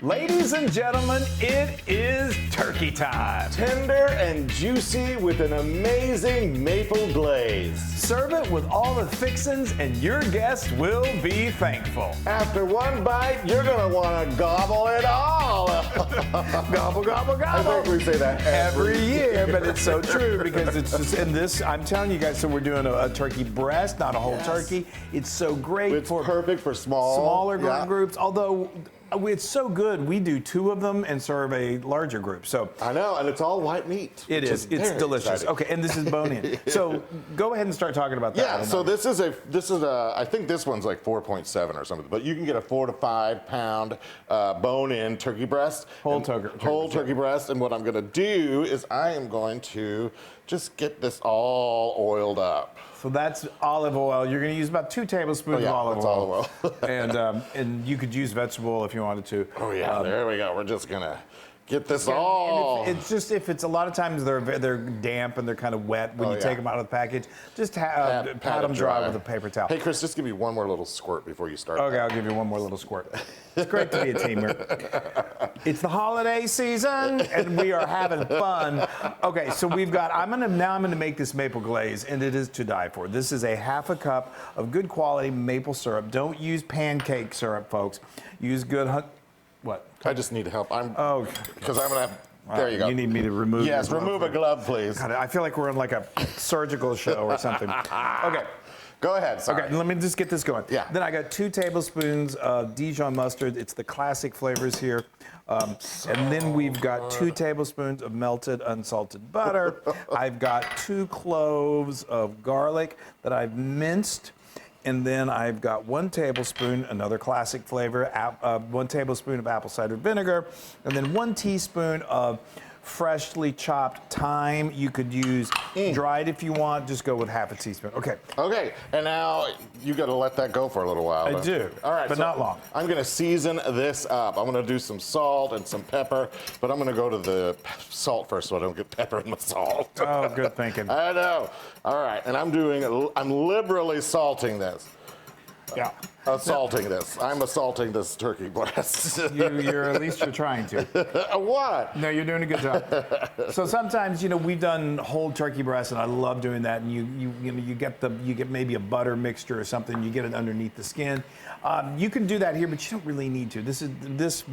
Ladies and gentlemen, it is turkey time. Tender and juicy with an amazing maple glaze. Serve it with all the fixins and your guests will be thankful. After one bite, you're gonna wanna gobble it all. Gobble, gobble, gobble. I think we say that every year, but it's so true because it's just in this, I'm telling you guys, so we're doing a turkey breast, not a whole turkey. It's so great. It's perfect for smaller groups, although it's so good, we do 2 of them and serve a larger group. So I know, and it's all white meat. It is. It's delicious. Exciting. Okay, and this is bone-in. So go ahead and start talking about that. Yeah. So this is a. I think this one's like 4.7 or something, but you can get a 4 to 5 pound bone-in turkey breast. Whole turkey breast. And what I'm going to do is I am going to just get this all oiled up. So that's olive oil. You're going to use about 2 tablespoons of olive oil. And you could use vegetable oil if you wanted to. Oh yeah, there we go. We're just gonna get this all. And it's just if it's a lot of times they're damp and they're kind of wet when you take them out of the package. Just pat them dry with a paper towel. Hey Chris, just give me one more little squirt before you start. Okay, I'll give you one more little squirt. It's great to be a teamer. It's the holiday season and we are having fun. Okay, so we've got. I'm gonna make this maple glaze, and it is to die for. This is a half a cup of good quality maple syrup. Don't use pancake syrup, folks. Use good. What? I just need help. Because I'm gonna have. There you go. You need me to remove. Yes, remove a glove, please. God, I feel like we're in like a surgical show or something. Okay. Go ahead. Sorry. Okay, let me just get this going. Yeah. Then I got 2 tablespoons of Dijon mustard. It's the classic flavors here. And then we've got 2 tablespoons of melted unsalted butter. I've got 2 cloves of garlic that I've minced. And then I've got 1 tablespoon, another classic flavor, 1 tablespoon of apple cider vinegar, and then 1 teaspoon of freshly chopped thyme. You could use dried if you want, just go with half a teaspoon. Okay. Okay, and now you got to let that go for a little while. I do. All right, but not long. I'm going to season this up. I'm going to do some salt and some pepper, but I'm going to go to the salt first so I don't get pepper in the salt. Oh, good thinking. I know. All right, and I'm liberally salting this. Yeah. Assaulting this. I'm assaulting this turkey breast. At least you're trying to. What? No, you're doing a good job. So sometimes, we've done whole turkey breast, and I love doing that. And you get maybe a butter mixture or something. You get it underneath the skin. You can do that here, but you don't really need to. This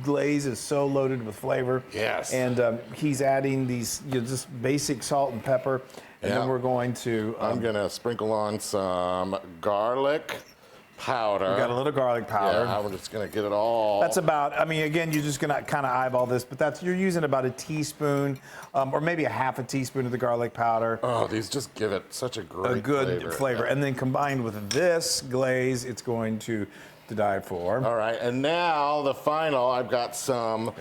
glaze is so loaded with flavor. Yes. And he's adding these just basic salt and pepper, and then we're going to. I'm gonna sprinkle on some garlic powder. We got a little garlic powder. Yeah, I'm just gonna get it all. That's about. Again, you're just gonna kind of eyeball this, but you're using about a teaspoon, or maybe a half a teaspoon of the garlic powder. Oh, these just give it such a good flavor. And then combined with this glaze, it's going to die for. All right, and now the final. I've got some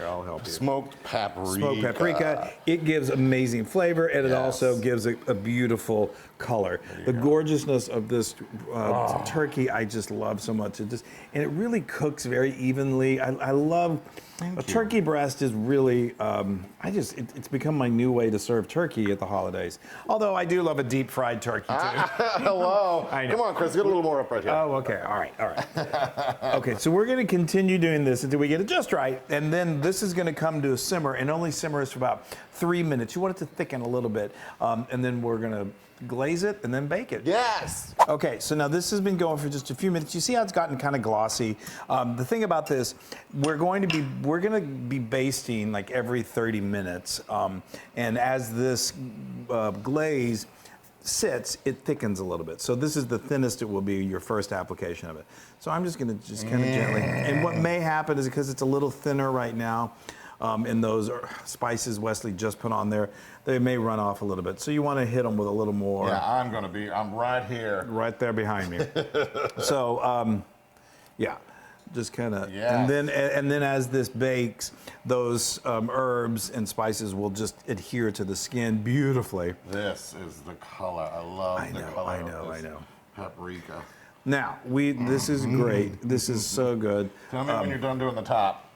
smoked paprika. Smoked paprika. It gives amazing flavor, and it also gives a beautiful color. The gorgeousness of this turkey, I just love so much. And it really cooks very evenly. I love. Turkey breast is really, it's become my new way to serve turkey at the holidays. Although I do love a deep fried turkey too. Hello. Come on, Chris, get a little more up right here. Oh, okay. All right. Okay, so we're going to continue doing this until we get it just right. And then this is going to come to a simmer, and only simmers for about 3 minutes. You want it to thicken a little bit. And then we're going to glaze it and then bake it. Yes. Okay, so now this has been going for just a few minutes. You see how it's gotten kind of glossy. The thing about this, we're going to be basting like every 30 minutes. And as this glaze sits, it thickens a little bit. So this is the thinnest it will be, your first application of it. So I'm just going to kind of gently. And what may happen is because it's a little thinner right now, and those spices Wesley just put on there, they may run off a little bit. So you want to hit them with a little more. Yeah, I'm right here. Right there behind me. So, just kind of, and then as this bakes, those herbs and spices will just adhere to the skin beautifully. This is the color. I love the color. I know. Paprika. Now, this is great. This is so good. Tell me when you're done doing the top.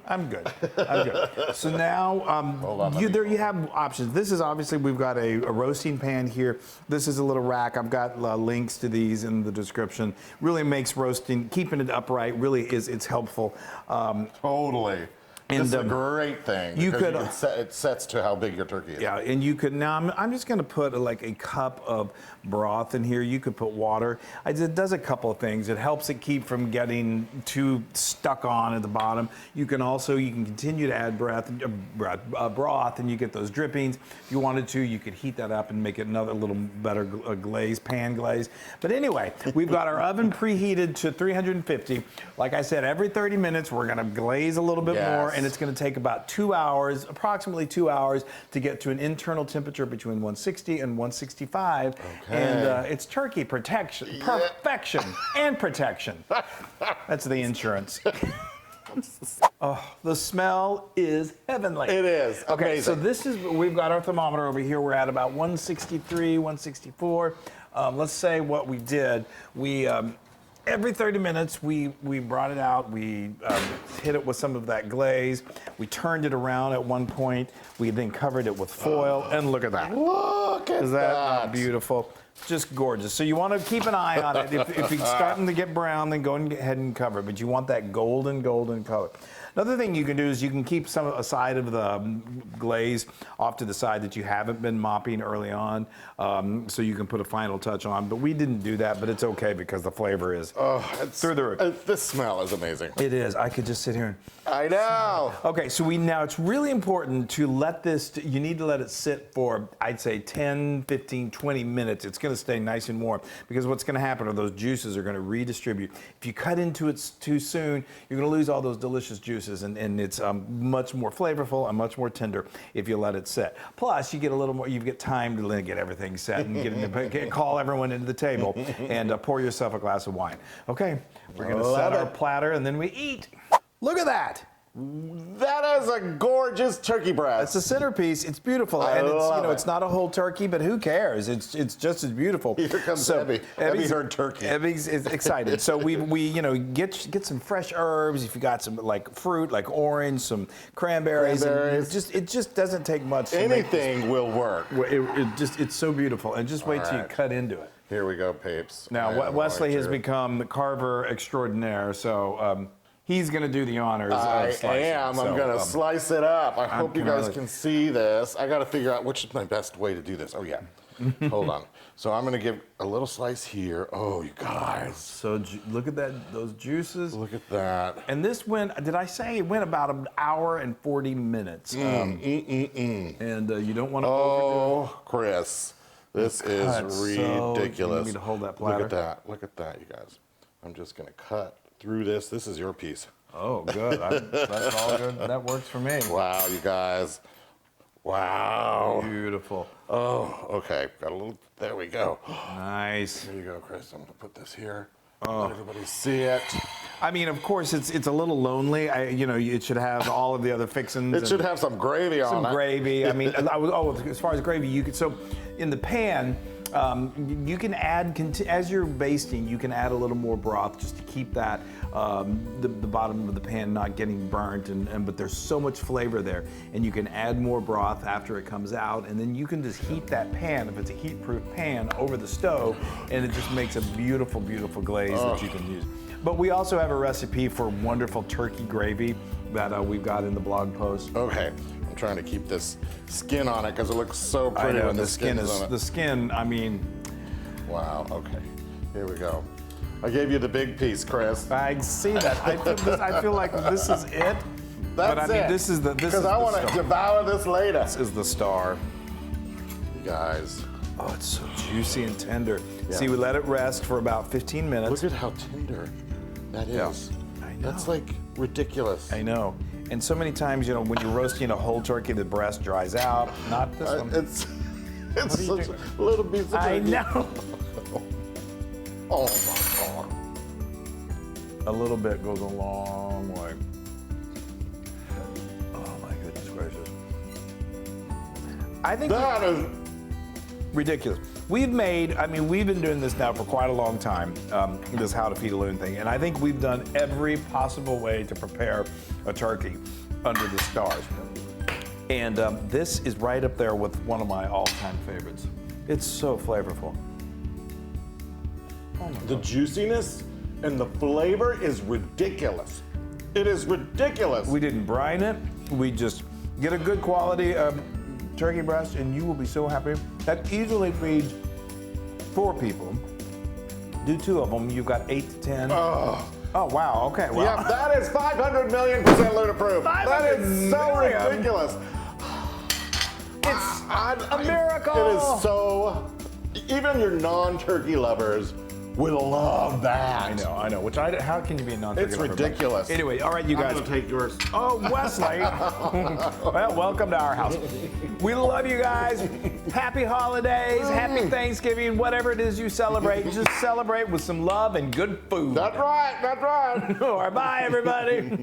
I'm good. I'm good. So now, Hold on, let me- you have options. This is obviously, we've got a roasting pan here. This is a little rack. I've got links to these in the description. Really makes roasting, keeping it upright, really it's helpful. Totally. And, This is a great thing. you because could- it sets to how big your turkey is. Yeah, and you could, now I'm just gonna put like a cup of broth in here. You could put water. It does a couple of things. It helps it keep from getting too stuck on at the bottom. You can continue to add broth and you get those drippings. If you wanted to, you could heat that up and make it another little better glaze, pan glaze. But anyway, we've got our oven preheated to 350. Like I said, every 30 minutes, we're gonna glaze a little bit more, and it's going to take about 2 hours, approximately 2 hours, to get to an internal temperature between 160 and 165. Okay. And it's turkey protection, perfection, and protection. That's the insurance. Oh, the smell is heavenly. It is. Okay, so Amazing. we've got our thermometer over here. We're at about 163, 164. Let's say what we did. Every 30 minutes, we brought it out, we hit it with some of that glaze, we turned it around at one point, we then covered it with foil, and look at that. Look at Is that not beautiful? Just gorgeous. So you want to keep an eye on it. If it's starting to get brown, then go ahead and cover it, but you want that golden color. Another thing you can do is you can keep a side of the glaze off to the side that you haven't been mopping early on, so you can put a final touch on. But we didn't do that, but it's okay because the flavor is through the roof. This smell is amazing. It is. I could just sit here and... I know. Okay, so now it's really important to let this, you need to let it sit for, I'd say 10, 15, 20 minutes. It's gonna stay nice and warm because what's gonna happen are those juices are gonna redistribute. If you cut into it too soon, you're gonna lose all those delicious juices, and it's much more flavorful and much more tender if you let it sit. Plus, you get a little more, you get time to get everything set and call everyone into the table and pour yourself a glass of wine. Okay, we're gonna set our platter and then we eat. Look at that. That is a gorgeous turkey breast. It's a centerpiece. It's beautiful, and it's not a whole turkey, but who cares? It's just as beautiful. Here comes Debbie. Debbie heard turkey. Debbie's is excited. So we get some fresh herbs. If you got some like fruit, like orange, some cranberries. It just doesn't take much. Anything will work. It's so beautiful, and just wait till you cut into it. Here we go, papes. Now Wesley has become the carver extraordinaire, so. He's going to do the honors. I am. I'm going to slice it up. I hope you guys can see this. I got to figure out which is my best way to do this. Oh, yeah. Hold on. So I'm going to give a little slice here. Oh, you guys. So look at that, those juices. Look at that. And this went, did I say it went about an hour and 40 minutes? And you don't want to overdo it. Oh, Chris. This is ridiculous. You need me to hold that platter? Look at that. Look at that, you guys. I'm just going to cut through this. This is your piece. Oh, good. That's all good. That works for me. Wow, you guys. Wow. Beautiful. Oh, okay. Got a little, there we go. Nice. There you go, Chris. I'm going to put this here. Let everybody see it. I mean, of course, it's a little lonely. It should have all of the other fixings. It should have some gravy on it. Some gravy. I mean, as far as gravy, you could, so in the pan, you can add, as you're basting, you can add a little more broth just to keep that, the bottom of the pan not getting burnt, but there's so much flavor there. And you can add more broth after it comes out, and then you can just heat that pan, if it's a heat-proof pan, over the stove, and it just makes a beautiful, beautiful glaze that you can use. But we also have a recipe for wonderful turkey gravy that we've got in the blog post. Okay. I'm trying to keep this skin on it because it looks so pretty when the skin is on it. The skin, I mean. Wow, okay. Here we go. I gave you the big piece, Chris. I see that. I feel like this is it. That's I mean, it. This is because I want to devour this later. This is the star. You guys. Oh, it's so juicy and tender. Yeah. See, we let it rest for about 15 minutes. Look at how tender that is. I know. That's like ridiculous. I know. And so many times, when you're roasting a whole turkey, the breast dries out. Not this one. It's such a little piece of turkey. I know. Oh my God. A little bit goes a long way. Oh my goodness gracious. I think that is ridiculous. we've made, I mean, we've been doing this now for quite a long time, this how to feed a loon thing, and I think we've done every possible way to prepare a turkey under the stars. And this is right up there with one of my all-time favorites. It's so flavorful. Oh the juiciness and the flavor is ridiculous. It is ridiculous. We didn't brine it. We just get a good quality turkey breast, and you will be so happy. That easily feeds 4 people. Do 2 of them, you've got 8 to 10. Oh, wow, okay. Well. Yeah, that is 500 million% Luna proof. That is so ridiculous. It's a miracle. It is so, even your non-turkey lovers will love that. I know. How can you be a non-turkey It's lover? ridiculous. Anyway, all right, you guys. I'm gonna take yours. Oh, Wesley. Well, welcome to our house. We love you guys. Happy holidays, happy Thanksgiving, whatever it is you celebrate. Just celebrate with some love and good food. That's right. All right, bye, everybody.